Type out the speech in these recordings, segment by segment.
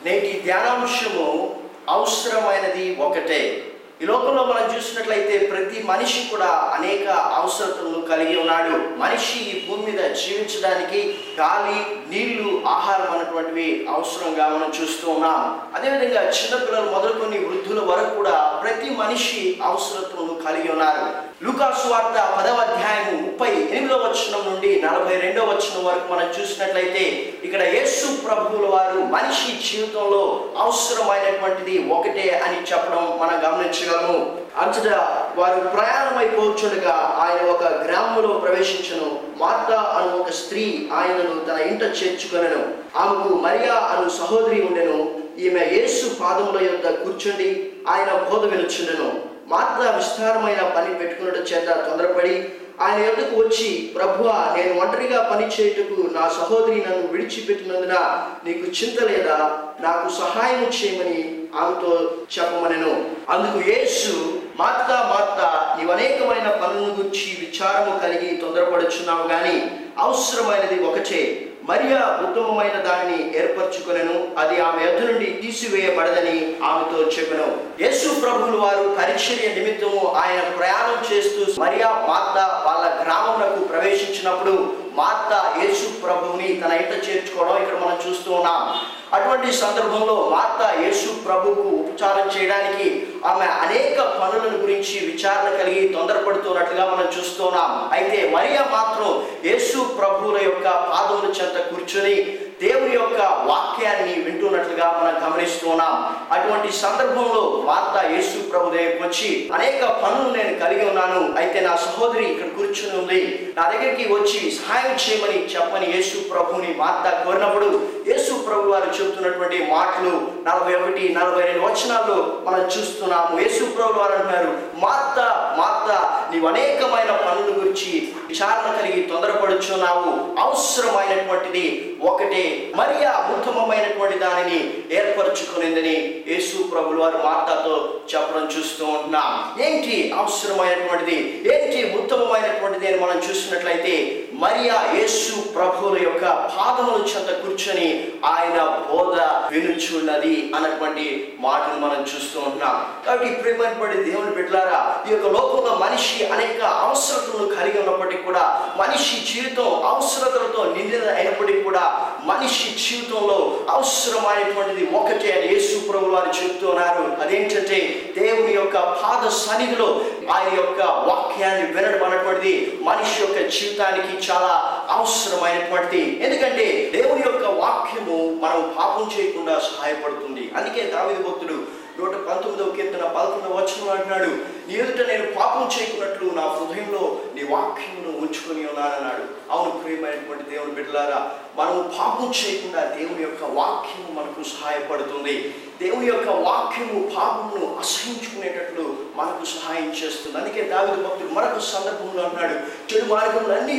నేటి ధ్యానాంశము అవసరమైనది ఒకటే. ఈ లోకంలో మనం చూసినట్లయితే ప్రతి మనిషి కూడా అనేక అవసరతలను కలిగి ఉన్నాడు. మనిషి ఈ భూమి మీద జీవించడానికి గాలి, నీళ్లు, ఆహారం అన్నటువంటివి అవసరంగా మనం చూస్తూ ఉన్నాం. అదేవిధంగా చిన్నపిల్లలు మొదలుకొని వృద్ధుల వరకు కూడా ప్రతి మనిషి అవసరతలను కలిగి ఉన్నారు. లూకా సువార్త 10వ అధ్యాయము 38వ వచనం నుండి 42వ వచనం వరకు మనం చూసినట్లయితే ఇక్కడ యేసు ప్రభువుల వారు మనిషి జీవితంలో అవసరమైనటువంటిది ఒకటే అని చెప్పడం మనం గమనించగలము. అంతటా వారు ప్రయాణమైపోచుండగా ఆయన ఒక గ్రామంలో ప్రవేశించను. మార్తా అను ఒక స్త్రీ ఆయనను తన ఇంట చేర్చుకొనెను. ఆమెకు మరియా అను సహోదరి ఉండెను. ఈమె యేసు పాదముల యొద్ద కూర్చుండి ఆయన బోధ వినుచుండెను. మార్తా విస్తారమైన పని పెట్టుకున్నట్టు చేత తొందరపడి ఆయన యొద్దకు వచ్చి, ప్రభువా, నేను ఒంటరిగా పని చేయుటకు నా సహోదరి నన్ను విడిచిపెట్టినందున నీకు చింత లేదా? నాకు సహాయం చేయమని ఆమెతో చెప్పమనెను. అందుకు యేసు, మార్తా మార్తా, నీవు అనేకమైన పనులను గురించి విచారము కలిగి తొందరపడుచున్నావు, కానీ అవసరమైనది ఒకటే. మరియా ఉత్తమమైన దానిని ఏర్పరచుకొనెను, అది ఆమె యొద్ద నుండి తీసివేయబడదని ఆమెతో చెప్పెను. యేసు ప్రభువులు వారు పరిచర్య నిమిత్తము ఆయన ప్రయాణం చేస్తూ మరియా, మార్తా వాళ్ళ గ్రామమునకు ప్రవేశించినప్పుడు మార్తా యేసు ప్రభువుని తన ఇంట చేర్చుకోవడం ఇక్కడ మనం చూస్తూ ఉన్నాం. అటువంటి సందర్భంలో మార్తా యేసు ప్రభువుకు ఉపచారం చేయడానికి ఆమె అనేక పనుల గురించి విచారణ కలిగి తొందరపడుతున్నట్లుగా మనం చూస్తున్నాం. అయితే మరియా మాత్రం యేసు ప్రభువుల యొక్క పాదముల చెంత కూర్చొని దేవుని యొక్క వాక్యాన్ని వింటున్నట్లుగా మనం గమనిస్తున్నాం. అటువంటి సందర్భంలో మార్తా యేసు ప్రభు దగ్గరికి వచ్చి, అనేక పనులు నేను కలిగి ఉన్నాను, అయితే నా సహోదరి ఇక్కడ కూర్చుని ఉంది, నా దగ్గరికి వచ్చి సహాయం చేయమని చెప్పని యేసు ప్రభుని మార్తా కోరినప్పుడు యేసు ప్రభు వారు చెబుతున్నటువంటి మాటలు 41, 42 వచనాల్లో మనం చూస్తున్నాము. యేసు ప్రభు వారు అంటున్నారు, మార్తా మార్తా, నీవు అనేకమైన పనుల గురించి విచారణ కలిగి తొందరపడుచున్నావు, అవసరమైనటువంటిది ఒకటే. మరియా ఉత్తమమైనటువంటి దానిని ఏర్పరచుకునేందని యేసు ప్రభువుల వారు మార్తాతో చెప్పడం చూస్తూ ఉంటున్నాం. ఏంటి అవసరమైనటువంటిది, ఏంటి ఉత్తమమైనటువంటిది అని మనం చూసినట్లయితే మరియా యేసు ప్రభువుల యొక్క పాదముల చెంత కూర్చొని ఆయన బోధ వినుచున్నది అన్నటువంటి మాటను మనం చూస్తూ ఉంటున్నాం. కాబట్టి ప్రేమైనటువంటి దేవుని బిడ్డలారా, ఈ యొక్క లోకంలో మనిషి అనేక అవసరతలను కలిగి ఉన్నప్పటికీ కూడా, మనిషి జీవితం అవసరతలతో నిండిన అయినప్పటికీ కూడా, మనిషి జీవితంలో అవసరమైనటువంటిది ఒకటే అని యేసు ప్రభువు వారు చెప్తున్నారు. అదేంటంటే దేవుని యొక్క పాద సన్నిధిలో ఆయన యొక్క వాక్యాన్ని వినడం అన్నటువంటిది మనిషి యొక్క జీవితానికి చాలా అవసరమైనటువంటిది. ఎందుకంటే దేవుని యొక్క వాక్యము మనం పాపం చేయకుండా సహాయపడుతుంది. అందుకే దావీదు భక్తుడు 119వ కీర్తన 11వ వచనం అంటున్నాడు, నీ ఎదుట నేను పాపం చేయకున్నట్లు నా హృదయంలో నీ వాక్యమును ఉంచుకొని ఉన్నానన్నాడు. అవును ప్రియమైనటువంటి దేవుని బిడ్డలారా, మనము పాపం చేయకుండా దేవుని యొక్క వాక్యము మనకు సహాయపడుతుంది. దేవుని యొక్క వాక్యము పాపమును అసహించుకునేటట్లు మనకు సహాయం చేస్తుంది. అందుకే దావీదు భక్తుడు మరొక సందర్భంలో అంటున్నాడు, చెడు మార్గములన్నీ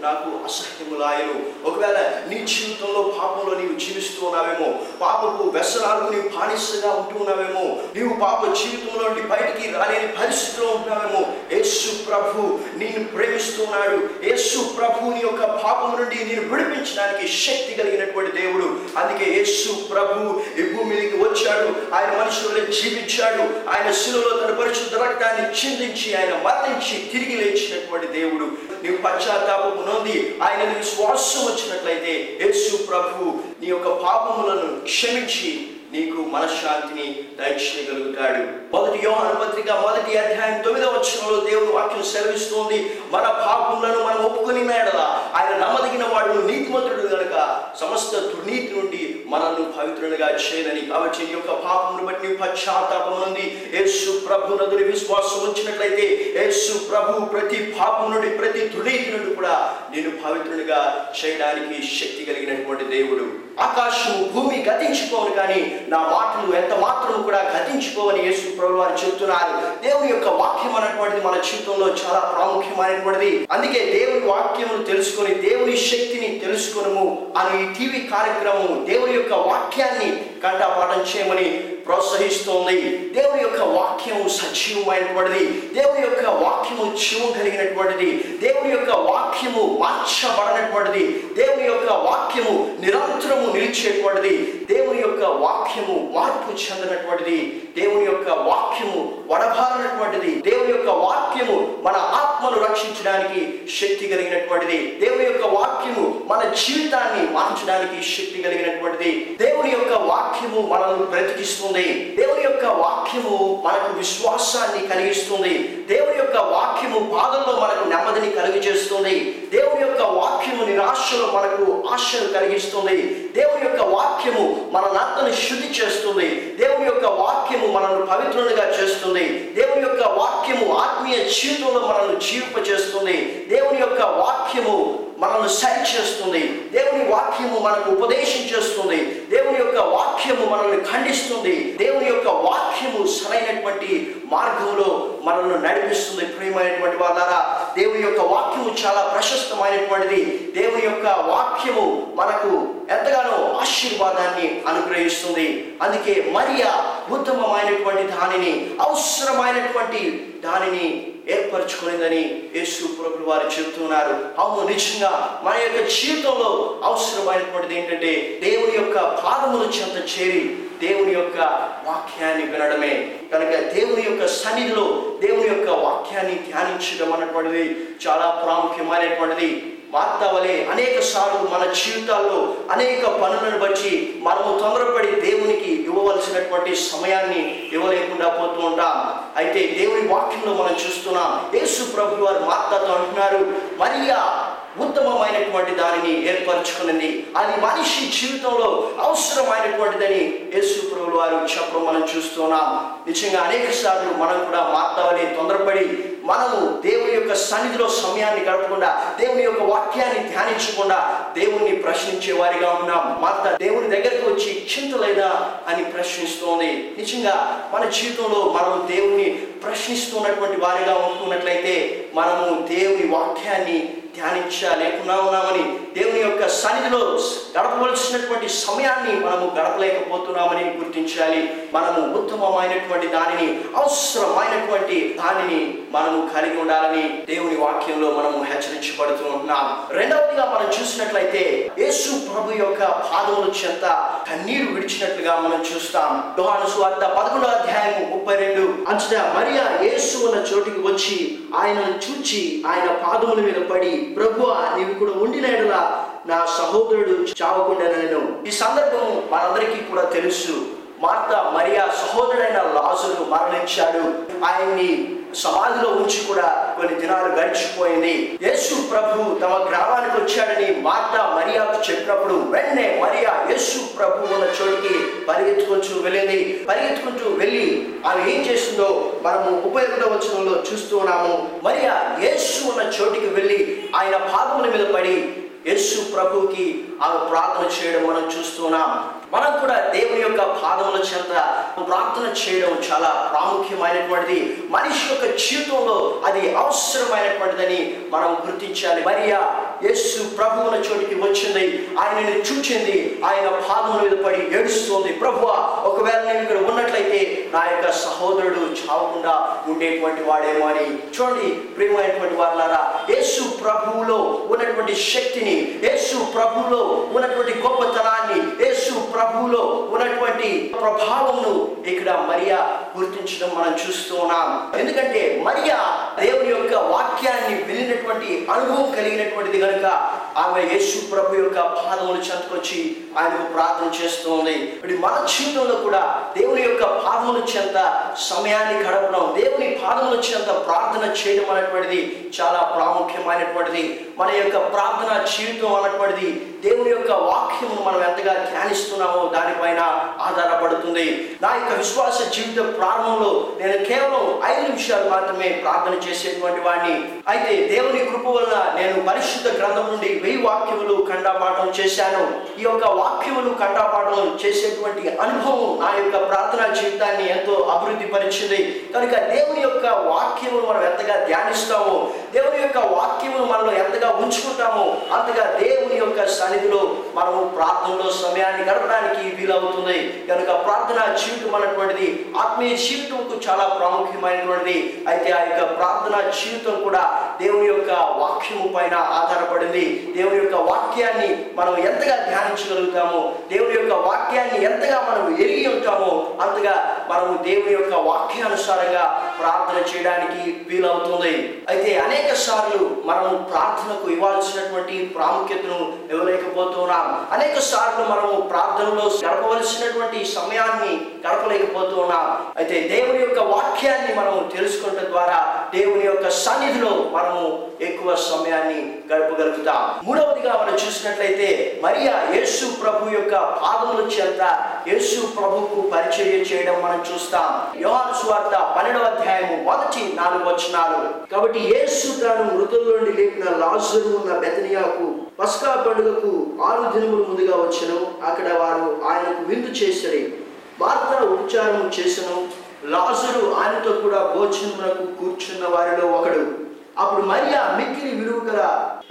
నాకు అసహ్యములాయను. ఒకవేళ నీ జీవితంలో పాపంలో నీవు జీవిస్తూ ఉన్నావేమో, పాపపు వ్యసనాలకు నీవు బానిసగా ఉంటూ ఉన్నావేమో, నీవు పాప జీవితంలో నుండి బయటికి రాలేని పరిస్థితిలో ఉంటున్నావేమో, యేసు ప్రభు నిన్ను ప్రేమిస్తున్నాడు. యేసు ప్రభుని యొక్క పాపం నుండి నేను విడిపించడానికి శక్తి కలిగినటువంటి దేవుడు. అందుకే యేసు ప్రభు ఈ భూమి మీదకి వచ్చాడు. ఆయన మనుషులను జీవించాడు. ఆయన శిలువలో తన పరిశుద్ధ రక్తాన్ని చిందించి ఆయన మరణించి తిరిగి లేచినటువంటి దేవుడు. నీవు పశ్చాత్తాపము నొంది ఆయన విశ్వాసం వచ్చినట్లయితే యేసు ప్రభు నీ యొక్క పాపములను క్షమించి నీకు మనశ్శాంతిని దయచేయగలుగుతాడు. 1 యోహాను పత్రిక 1వ అధ్యాయం 9వ వచనంలో దేవుని వాక్యం సెలవిస్తోంది, మన పాపములను మనం ఒప్పుకొని ఎడల ఆయన నమ్మదగిన వాడు, నీతిమంతుడు గనుక సమస్త దుర్నీతి నుండి మనల్ని పవిత్రులుగా చేయదని. కాబట్టి నీ యొక్క పాపమును బట్టి నీవు పశ్చాత్తాపం నుండి యేసు ప్రభు నందు విశ్వాసం ఉంచినట్లయితే యేసు ప్రభు ప్రతి పాపం నుండి, ప్రతి దుర్నీతి నుండి కూడా నేను పవిత్రునిగా చేయడానికి శక్తి కలిగినటువంటి దేవుడు. ఆకాశము భూమి గతించిపోను, కానీ నా మాటలు ఎంత మాత్రం కూడా గతించిపోవని యేసు ప్రభువు వారు చెబుతున్నారు. దేవుని యొక్క వాక్యం అనేటువంటిది మన జీవితంలో చాలా ప్రాముఖ్యమైనటువంటిది. అందుకే దేవుని వాక్యమును తెలుసుకొని దేవుని శక్తిని తెలుసుకొనుము అని ఈ టీవీ కార్యక్రమం దేవుని యొక్క వాక్యాన్ని కంఠపాఠం చేయమని ప్రోత్సహిస్తోంది. దేవుని యొక్క వాక్యము సజీవమైనటువంటిది. దేవుని యొక్క వాక్యము జీవం కలిగినటువంటిది. దేవుని యొక్క వాక్యము మార్చబడినటువంటిది. దేవుని యొక్క వాక్యము నిరంతరము నిలిచేటువంటిది. దేవుని యొక్క వాక్యం వాక్యము మార్పు చెందినటువంటిది. దేవుని యొక్క వాక్యము వడబారినటువంటిది. దేవుని యొక్క వాక్యము మన ఆత్మను రక్షించడానికి శక్తి కలిగినటువంటిది. దేవుని యొక్క వాక్యము మన జీవితాన్ని మార్చడానికి శక్తి కలిగినటువంటిది. దేవుని యొక్క వాక్యము మనల్ని బ్రతికిస్తుంది. దేవుని యొక్క వాక్యము మనకు విశ్వాసాన్ని కలిగిస్తుంది. దేవుని యొక్క వాక్యము బాధల్లో మనకు నెమ్మదిని కలిగజేస్తుంది. దేవుని యొక్క వాక్యము నిరాశలో మనకు ఆశను కలిగిస్తుంది. దేవుని యొక్క వాక్యము మన ఆత్మను శుద్ధి చేస్తుంది. దేవుని యొక్క వాక్యము మనల్ని పవిత్రులుగా చేస్తుంది. దేవుని యొక్క వాక్యము ఆత్మీయ జీవితంలో మనల్ని జీవింపచేస్తుంది. దేవుని యొక్క వాక్యము మనల్ని సరి చేస్తుంది. దేవుని వాక్యము మనకు ఉపదేశం చేస్తుంది. దేవుని యొక్క వాక్యము మనల్ని ఖండిస్తుంది. దేవుని యొక్క వాక్యము సరైనటువంటి మార్గంలో మనల్ని నడిపిస్తుంది. ప్రియమైనటువంటి వాళ్ళారా, దేవుని యొక్క వాక్యము చాలా ప్రశస్తమైనటువంటిది. దేవుని యొక్క వాక్యము మనకు ఎంతగానో ఆశీర్వాదాన్ని అనుగ్రహిస్తుంది. అందుకే మరియా ఉత్తమమైనటువంటి దానిని, అవసరమైనటువంటి దానిని ఏర్పరచుకునేదని యేసు ప్రభువు వారు చెబుతున్నారు. అవును, నిజంగా మన యొక్క జీవితంలో అవసరమైనటువంటిది ఏంటంటే దేవుని యొక్క పాదముల చెంత చేరి దేవుని యొక్క వాక్యాన్ని వినడమే. కనుక దేవుని యొక్క సన్నిధిలో దేవుని యొక్క వాక్యాన్ని ధ్యానించడం అన్నటువంటిది చాలా ప్రాముఖ్యమైనటువంటిది. మార్తా వలె అనేక సార్లు మన జీవితాల్లో అనేక పనులను బట్టి మనము తొందరపడి దేవునికి ఇవ్వవలసినటువంటి సమయాన్ని ఇవ్వలేకుండా పోతూ ఉంటాం. అయితే దేవుని వాక్యంలో మనం చూస్తున్నాం, యేసు ప్రభువు వారు మార్తాతో అంటున్నారు, మరియా ఉత్తమమైనటువంటి దానిని ఏర్పరచుకున్నది, అది మనిషి జీవితంలో అవసరమైనటువంటిదని యేసు ప్రభువు వారు చెప్పడం మనం చూస్తున్నాం. నిజంగా అనేక సార్లు మనం కూడా మార్తా వలె తొందరపడి మనము దేవుని యొక్క సన్నిధిలో సమయాన్ని గడపకుండా, దేవుని యొక్క వాక్యాన్ని ధ్యానించకుండా దేవుణ్ణి ప్రశ్నించే వారిగా ఉన్నాం. మార్తా దేవుని దగ్గరికి వచ్చి చింత లేదా అని ప్రశ్నిస్తోంది. నిజంగా మన జీవితంలో మనం దేవుణ్ణి ప్రశ్నిస్తున్నటువంటి వారిగా ఉంటున్నట్లయితే మనము దేవుని వాక్యాన్ని ధ్యానించలేకున్నా ఉన్నామని, దేవుని యొక్క సన్నిధిలో గడపవలసినటువంటి సమయాన్ని మనము గడపలేకపోతున్నామని గుర్తించాలి. మనము ఉత్తమమైనటువంటి దానిని, అవసరమైనటువంటి దానిని మనము కలిగి ఉండాలని దేవుని వాక్యంలో మనము హెచ్చరించబడుతూ ఉంటున్నాం. రెండవదిగా మనం చూసినట్లయితే యేసు ప్రభు యొక్క పాదముల చెంత కన్నీరు విడిచినట్లుగా మనం చూస్తాం. యోహాను సువార్త 11వ అధ్యాయము 32 అంతటా మరియా యేసు ఉన్న చోటికి వచ్చి ఆయనను చూచి ఆయన పాదముల మీద పడి, ప్రభువా, నీవు కూడా ఉండిన యెడల నా సహోదరుడు చావకుండానెను. ఈ సందర్భం మనందరికీ కూడా తెలుసు. మార్తా మరియా సహోదరుడైన లాజరు మరణించాడు. ఆయన్ని సమాధిలో ఉంచి కూడా కొన్ని దినాలు గడిచిపోయింది. యేసు ప్రభు తమ గ్రామానికి వచ్చాడని మార్తా మరియాకు చెప్పినప్పుడు వెంటనే మరియా యేసు ప్రభు ఉన్న చోటికి పరిగెత్తుకుంటూ వెళ్ళి ఆమె ఏం చేసిందో మనము 31వ వచనంలో చూస్తూ ఉన్నాము. మరియా యేసు ఉన్న చోటికి వెళ్ళి ఆయన పాదముల మీద పడి యేసు ప్రభువుకి ఆమె ప్రార్థన చేయడం మనం చూస్తున్నాం. మనం కూడా దేవుని యొక్క పాదముల చెంత ప్రార్థన చేయడం చాలా ప్రాముఖ్యమైనటువంటిది. మనిషి యొక్క జీవితంలో అది అవసరమైనటువంటిదని మనం గుర్తించాలి. మరియా యేసు ప్రభువుల చోటికి వచ్చింది, ఆయనని చూచింది, ఆయన పాదముల మీద పడి ఏడుస్తోంది, ప్రభువా, ఒకవేళ నేను ఇక్కడ ఉన్నట్లయితే నా యొక్క సహోదరుడు చావకుండా ఉండేటువంటి వాడేమో అని. చూడండి ప్రియమైనటువంటి వారులారా, యేసు ప్రభువులో ఉన్నటువంటి శక్తిని, యేసు ప్రభువులో ఉన్నటువంటి గొప్పతనాన్ని, యేసు ప్రభువులో ఉన్నటువంటి ప్రభావమును ఇక్కడ మరియా గుర్తించడం మనం చూస్తూ ఉన్నాం. ఎందుకంటే మరియా దేవుని యొక్క వాక్యాన్ని వినినటువంటి అనుభవం కలిగినటువంటిది కనుక ఆమె యేసు ప్రభు యొక్క పాదముల చెంతకొచ్చి ఆయనకు ప్రార్థన చేస్తుంది. మన జీవితంలో కూడా దేవుని యొక్క పాదముల చెంత సమయాన్ని గడపడం, దేవుని పాదముల చెంత ప్రార్థన చేయడం అనేటువంటిది చాలా ప్రాముఖ్యమైనటువంటిది. మన యొక్క ప్రార్థన జీవితం అనేటువంటిది దేవుని యొక్క వాక్యమును మనం ఎంతగా ధ్యానిస్తున్నామో దానిపైన ఆధారపడుతుంది. నా యొక్క విశ్వాస జీవిత ప్రారంభంలో నేను కేవలం 5 నిమిషాలు మాత్రమే ప్రార్థన చేసేటువంటి వాడిని. అయితే దేవుని కృప వల్ల నేను పరిశుద్ధ గ్రంథం నుండి 1000 వాక్యములు కంఠపాఠం చేశాను. ఈ యొక్క వాక్యములు కంఠపాఠం చేసేటువంటి అనుభవం నా యొక్క ప్రార్థనా జీవితాన్ని ఎంతో అభివృద్ధి పరిచింది. కనుక దేవుని యొక్క వాక్యమును మనం ఎంతగా ధ్యానిస్తామో, దేవుని యొక్క వాక్యమును మనలో ఎంతగా ఉంచుకుంటామో అంతగా దేవుని యొక్క సన్నిధిలో మనము ప్రార్థనలో సమయాన్ని గడపడానికి వీలవుతుంది. కనుక ప్రార్థనా జీవితం అనేటువంటిది ఆత్మీయ జీవితంకు చాలా ప్రాముఖ్యమైనటువంటిది. అయితే ఆ యొక్క ప్రార్థనా జీవితం కూడా దేవుని యొక్క వాక్యము పైన ఆధారపడింది. దేవుని యొక్క వాక్యాన్ని మనం ఎంతగా ధ్యానించగలుగుతామో, దేవుని యొక్క వాక్యాన్ని ఎంతగా మనం ఎరిగి అంతగా మనము దేవుని యొక్క వాక్యానుసారంగా ప్రార్థన చేయడానికి వీలవుతుంది. అయితే అనేక సార్లు మనము ప్రార్థనకు ఇవ్వాల్సినటువంటి ప్రాముఖ్యతను ఇవ్వలేకపోతున్నాం. అనేక సార్లు మనము ప్రార్థనలో గడపవలసినటువంటి సమయాన్ని గడపలేకపోతున్నాం. అయితే దేవుని యొక్క వాక్యాన్ని మనము తెలుసుకోవడం ద్వారా దేవుని యొక్క సన్నిధిలో మనము ఎక్కువ సమయాన్ని గడపగలుగుతాం. మూడవదిగా మనం చూసినట్లయితే మరియా యేసు ప్రభు యొక్క పాదముల చెంత యేసు ప్రభుకు పరిచర్య చేయడం మనం చూస్తాం. యోహాను సువార్త 12వ అధ్యాయము 1-4 వచనాలు. కాబట్టి యేసు తాను మృతుల నుండి లేపిన లాజరు ఉన్న బెతనియాకు పస్కా పండుగకు 6 దినములు ముందుగా వచ్చెను. అక్కడ వారు ఆయనకు విందు చేసిరి. మార్త ఉపచారం చేసెను. లాజరు ఆయనతో కూడా భోజనమునకు కూర్చున్న వారిలో ఒకడు. అప్పుడు మరియా మిక్కిలి విలువ గల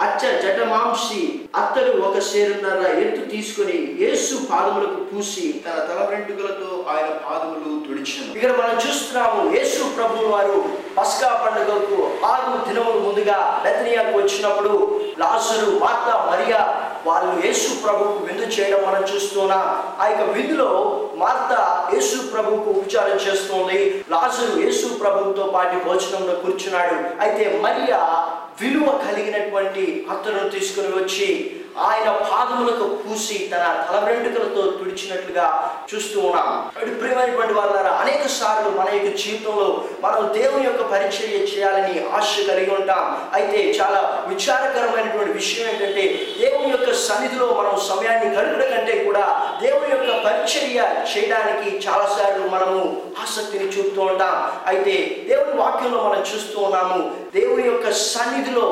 అచ్చ జటమాంసి అత్తరు 1 సేరున్నర ఎత్తు తీసుకుని యేసు పాదములకు పూసి తన తల వెంట్రుకలతో ఆయన పాదములు తుడిచెను. ఇక్కడ మనం చూస్తున్నాము యేసు ప్రభువు వారు పస్కా పండుగకు 6 దినములు ముందుగా బెతనియాకు వచ్చినప్పుడు లాజరు, మార్త, మరియా వాళ్ళు యేసు ప్రభువుకు విందు చేయడం మనం చూస్తున్నాం. ఆ యొక్క విందులో మార్త యేసు ప్రభువుకు ఉపచారం చేస్తుంది. లాజరు యేసు ప్రభువుతో పాటు భోజనంలో కూర్చున్నాడు. అయితే మరియా విలువ కలిగినటువంటి అత్తరును తీసుకుని వచ్చి ఆయన పాదములకు పూసి తన తల వెంట్రుకలతో తుడిచినట్లుగా చూస్తూ ఉన్నాం. ప్రియమైనటువంటి వాళ్ళారా, అనేక సార్లు మన యొక్క జీవితంలో మనం దేవుని యొక్క పరిచర్య చేయాలని ఆశ కలిగి ఉంటాం. అయితే చాలా విచారకరమైనటువంటి విషయం ఏంటంటే దేవుని యొక్క సన్నిధిలో మనం సమయాన్ని గడపడం కంటే కూడా దేవుని యొక్క పరిచర్య చేయడానికి చాలాసార్లు మనము ఆసక్తిని చూపుతూ ఉంటాం. అయితే దేవుని వాక్యంలో మనం చూస్తూ ఉన్నాము, దేవుని యొక్క సన్నిధిలో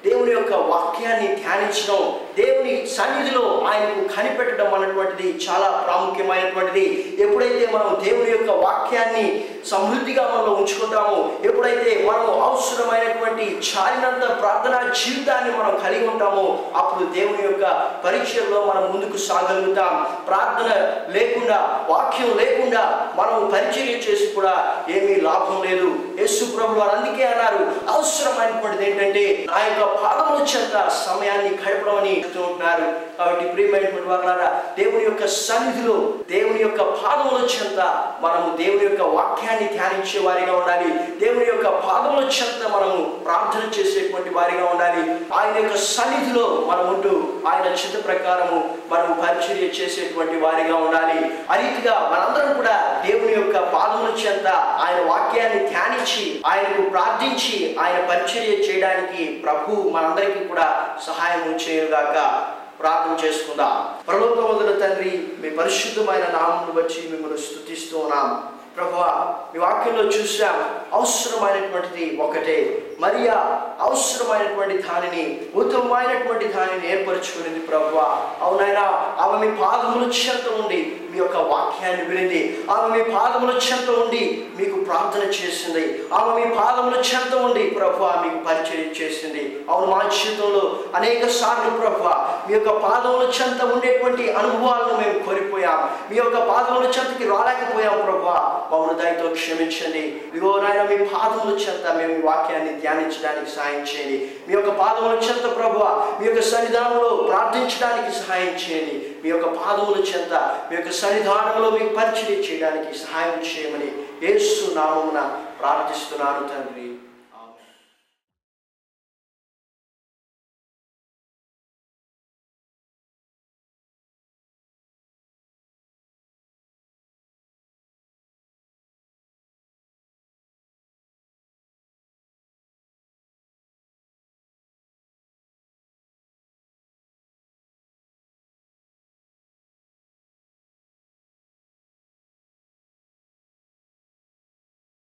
దేవుని యొక్క వాక్యాన్ని ధ్యానించడం, దేవుని సన్నిధిలో ఆయనకు కనిపెట్టడం అన్నటువంటిది చాలా ప్రాముఖ్యమైనటువంటిది. ఎప్పుడైతే మనం దేవుని యొక్క వాక్యాన్ని సమృద్ధిగా మనలో ఉంచుకుంటామో, ఎప్పుడైతే మనం అవసరమైనటువంటి చాలినంత ప్రార్థనా జీవితాన్ని మనం కలిగి ఉంటామో, అప్పుడు దేవుని యొక్క పరీక్షల్లో మనం ముందుకు సాగలుగుతాం. ప్రార్థన లేకుండా, వాక్యం లేకుండా మనం పరిచర్య చేసి కూడా ఏమీ లాభం లేదు. యేసు ప్రభువు వారు అందుకే అన్నారు, అవసరమైనటువంటిది ఏంటంటే ఆ యొక్క పాదముల చెంత సమయాన్ని గడపడం అని చెప్తూ ఉంటున్నారు. కాబట్టి ప్రియమైనటువంటి వారులారా, దేవుని యొక్క సన్నిధిలో, దేవుని యొక్క పాదముల చెంత మనము దేవుని యొక్క వాక్యాన్ని ధ్యానించే వారిగా ఉండాలి. దేవుని యొక్క పాదముల చెంత మనము ప్రార్థన చేసేటువంటి వారిగా ఉండాలి. ఆయన యొక్క సన్నిధిలో మనం ఉంటూ ఆయన చిత్త ప్రకారము మనము పరిచర్య చేసేటువంటి వారిగా ఉండాలి. ఆ రీతిగా మనందరం కూడా దేవుని యొక్క పాదముల చెంత ఆయన వాక్యాన్ని ధ్యానించి ఆయనకు ప్రార్థించి ఆయన పరిచర్య చేయడానికి ప్రభు మనందరికీ కూడా సహాయం చేయనుగాక. ప్రార్థన చేసుకుందాం. పరలోకమందున తండ్రి, మీ పరిశుద్ధమైన నామమును బట్టి మిమ్మల్ని స్తుతిస్తూ ఉన్నాం. ప్రభువా, మీ వాక్యంలో చూసాం, అవసరమైనటువంటిది ఒకటే. మరియా అవసరమైనటువంటి దానిని, ఉత్తమమైనటువంటి దానిని ఏర్పరచుకునింది ప్రభువా. అవునైనా ఆమె మీ పాదముల చెంత ఉండి మీ యొక్క వాక్యాన్ని వినింది. ఆమె మీ పాదముల చెంత ఉండి మీకు ప్రార్థన చేసింది. ఆమె మీ పాదముల చెంత ఉండి ప్రభువా మీకు పరిచర్య చేసింది. అవును, మా జీవితంలో అనేక సార్లు ప్రభువా మీ యొక్క పాదముల చెంత ఉండేటువంటి అనుభవాలను మేము కోల్పోయాం. మీ యొక్క పాదముల చెంతకి రాలేకపోయాం ప్రభువా, మమ్మల్ని దయతో క్షమించండి. ఇదిగో నాయన, మీ పాదముల చెంత మేము ఈ వాక్యాన్ని ధ్యానించడానికి సహాయం చేయండి. మీ యొక్క పాదముల చెంత ప్రభువా మీ యొక్క సన్నిధానంలో ప్రార్థించడానికి సహాయం చేయండి. మీ యొక్క పాదముల చెంత మీ యొక్క సన్నిధానంలో మీకు పరిచర్య చేయడానికి సహాయం చేయమని యేసు నామమున ప్రార్థిస్తున్నాను తండ్రి.